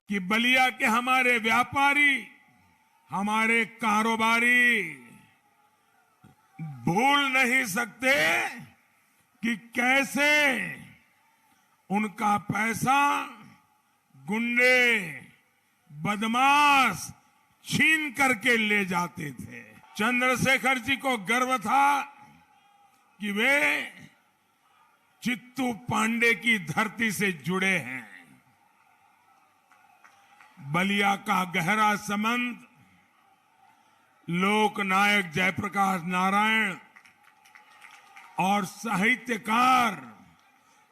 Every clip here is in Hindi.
कि बलिया के हमारे व्यापारी, हमारे कारोबारी भूल नहीं सकते कि कैसे उनका पैसा गुंडे, बदमाश छीन करके ले जाते थे। चंद्रशेखर जी को गर्व था कि वे चित्तू पांडे की धरती से जुड़े हैं। बलिया का गहरा संबंध लोकनायक जयप्रकाश नारायण और साहित्यकार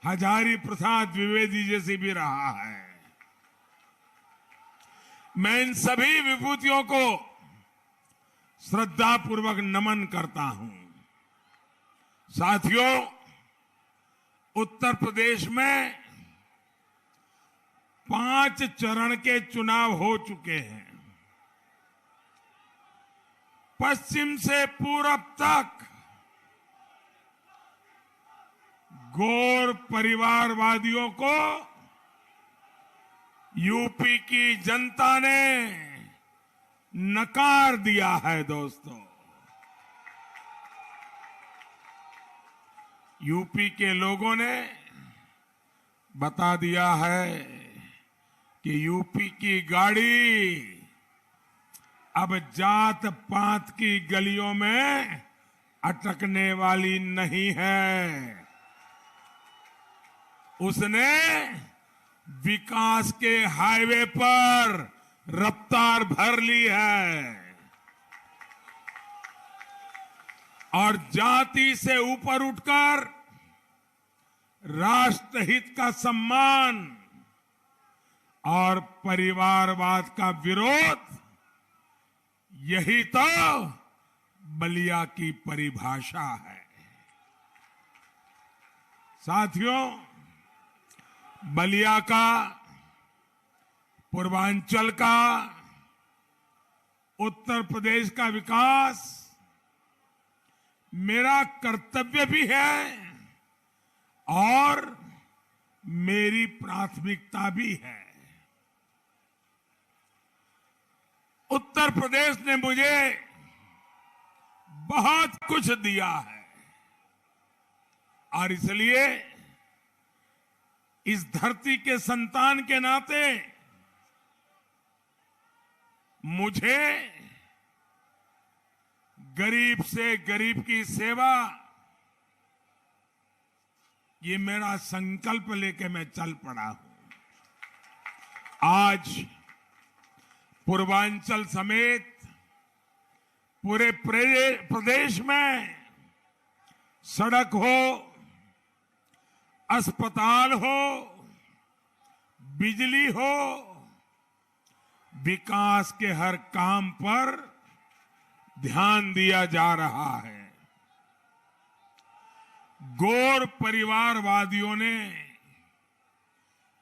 हजारी प्रसाद द्विवेदी जैसे भी रहा है। मैं इन सभी विभूतियों को श्रद्धापूर्वक नमन करता हूं। साथियों, उत्तर प्रदेश में 5 चरण के चुनाव हो चुके हैं। पश्चिम से पूरब तक गौर परिवारवादियों को यूपी की जनता ने नकार दिया है। दोस्तों, यूपी के लोगों ने बता दिया है कि यूपी की गाड़ी अब जात पात की गलियों में अटकने वाली नहीं है। उसने विकास के हाईवे पर रफ्तार भर ली है और जाति से ऊपर उठकर राष्ट्रहित का सम्मान और परिवारवाद का विरोध, यही तो बलिया की परिभाषा है। साथियों, बलिया का, पूर्वांचल का, उत्तर प्रदेश का विकास मेरा कर्तव्य भी है और मेरी प्राथमिकता भी है। उत्तर प्रदेश ने मुझे बहुत कुछ दिया है और इसलिए इस धरती के संतान के नाते मुझे गरीब से गरीब की सेवा, ये मेरा संकल्प लेके मैं चल पड़ा हूं। आज पूर्वांचल समेत पूरे प्रदेश में सड़क हो, अस्पताल हो, बिजली हो, विकास के हर काम पर ध्यान दिया जा रहा है। गौर परिवारवादियों ने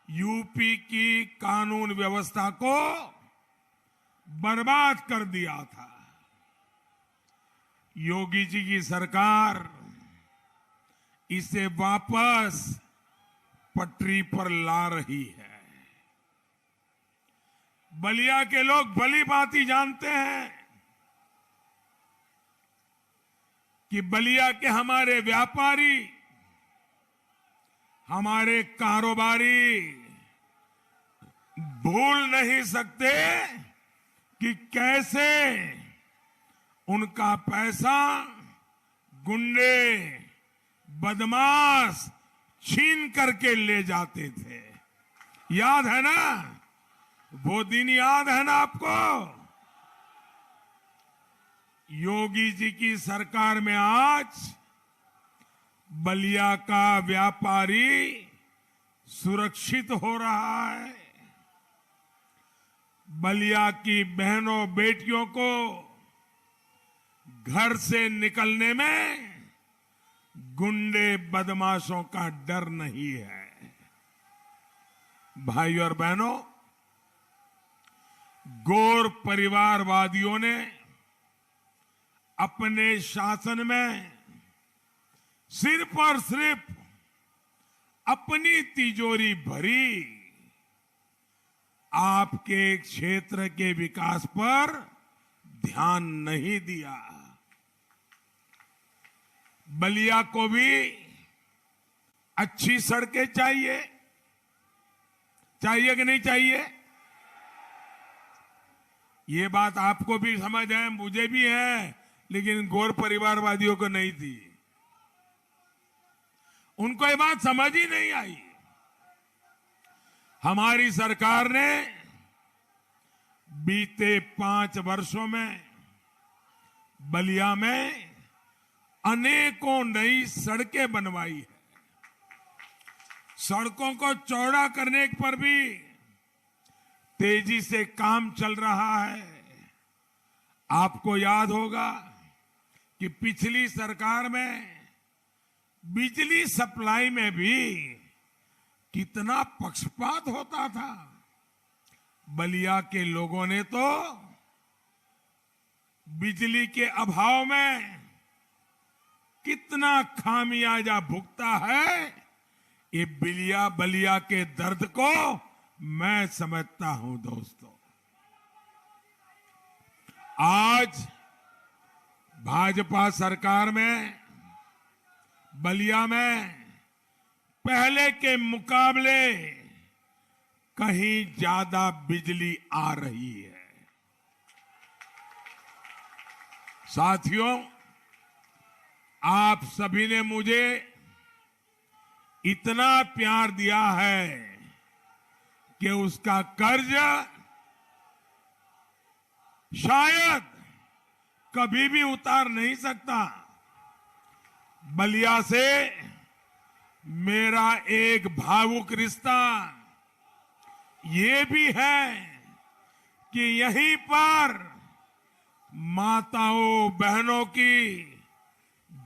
यूपी की कानून व्यवस्था को बर्बाद कर दिया था। योगी जी की सरकार इसे वापस पटरी पर ला रही है। बलिया के लोग भली भांति जानते हैं कि बलिया के हमारे व्यापारी, हमारे कारोबारी भूल नहीं सकते कि कैसे उनका पैसा गुंडे, बदमाश छीन करके ले जाते थे। याद है ना? वो दिन याद है ना आपको? योगी जी की सरकार में आज बलिया का व्यापारी सुरक्षित हो रहा है। बलिया की बहनों बेटियों को घर से निकलने में गुंडे बदमाशों का डर नहीं है। भाई और बहनों, गौर परिवारवादियों ने अपने शासन में सिर्फ और सिर्फ अपनी तिजोरी भरी, आपके क्षेत्र के विकास पर ध्यान नहीं दिया। बलिया को भी अच्छी सड़कें चाहिए, चाहिए कि नहीं चाहिए? ये बात आपको भी समझ है, मुझे भी है, लेकिन गौर परिवारवादियों को नहीं थी। उनको ये बात समझ ही नहीं आई। हमारी सरकार ने बीते 5 वर्षों में बलिया में अनेकों नई सड़कें बनवाई है। सड़कों को चौड़ा करने पर भी तेजी से काम चल रहा है। आपको याद होगा कि पिछली सरकार में बिजली सप्लाई में भी कितना पक्षपात होता था। बलिया के लोगों ने तो बिजली के अभाव में कितना खामियाजा भुगता है, ये बलिया के दर्द को मैं समझता हूं दोस्तों। आज भाजपा सरकार में बलिया में पहले के मुकाबले कहीं ज्यादा बिजली आ रही है। साथियों, आप सभी ने मुझे इतना प्यार दिया है कि उसका कर्ज शायद कभी भी उतार नहीं सकता। बलिया से मेरा एक भावुक रिश्ता ये भी है कि यहीं पर माताओं बहनों की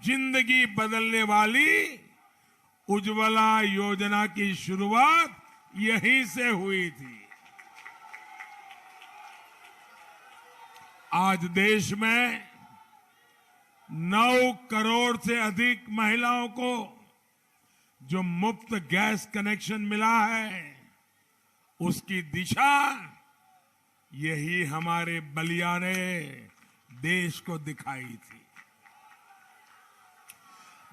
जिंदगी बदलने वाली उज्ज्वला योजना की शुरुआत यहीं से हुई थी। आज देश में 9 करोड़ से अधिक महिलाओं को जो मुफ्त गैस कनेक्शन मिला है, उसकी दिशा यही हमारे बलिया ने देश को दिखाई थी।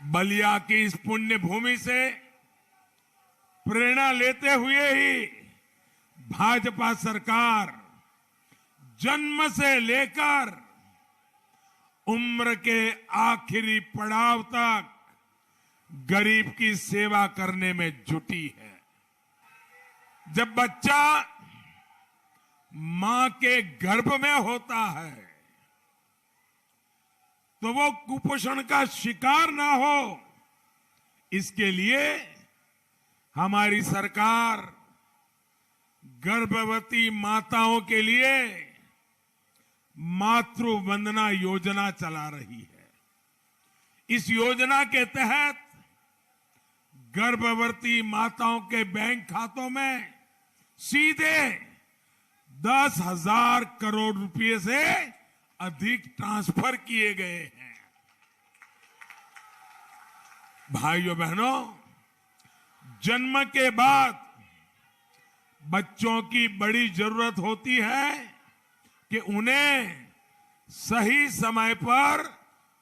बलिया की इस पुण्य भूमि से प्रेरणा लेते हुए ही भाजपा सरकार जन्म से लेकर उम्र के आखिरी पड़ाव तक गरीब की सेवा करने में जुटी है। जब बच्चा मां के गर्भ में होता है तो वो कुपोषण का शिकार ना हो, इसके लिए हमारी सरकार गर्भवती माताओं के लिए मातृ वंदना योजना चला रही है। इस योजना के तहत गर्भवती माताओं के बैंक खातों में सीधे 10,000 करोड़ रुपए से अधिक ट्रांसफर किए गए हैं। भाइयों बहनों, जन्म के बाद बच्चों की बड़ी जरूरत होती है कि उन्हें सही समय पर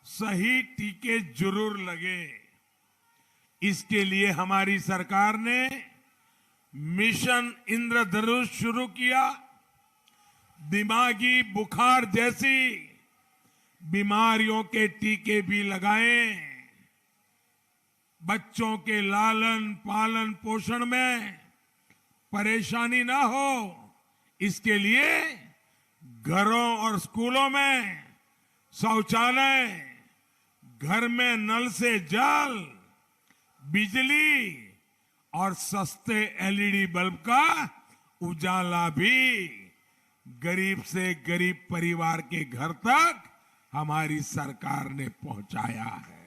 सही टीके जरूर लगे। इसके लिए हमारी सरकार ने मिशन इंद्रधनुष शुरू किया। दिमागी बुखार जैसी बीमारियों के टीके भी लगाए। बच्चों के लालन पालन पोषण में परेशानी ना हो, इसके लिए घरों और स्कूलों में शौचालय, घर में नल से जल, बिजली और सस्ते एलईडी बल्ब का उजाला भी गरीब से गरीब परिवार के घर तक हमारी सरकार ने पहुंचाया है।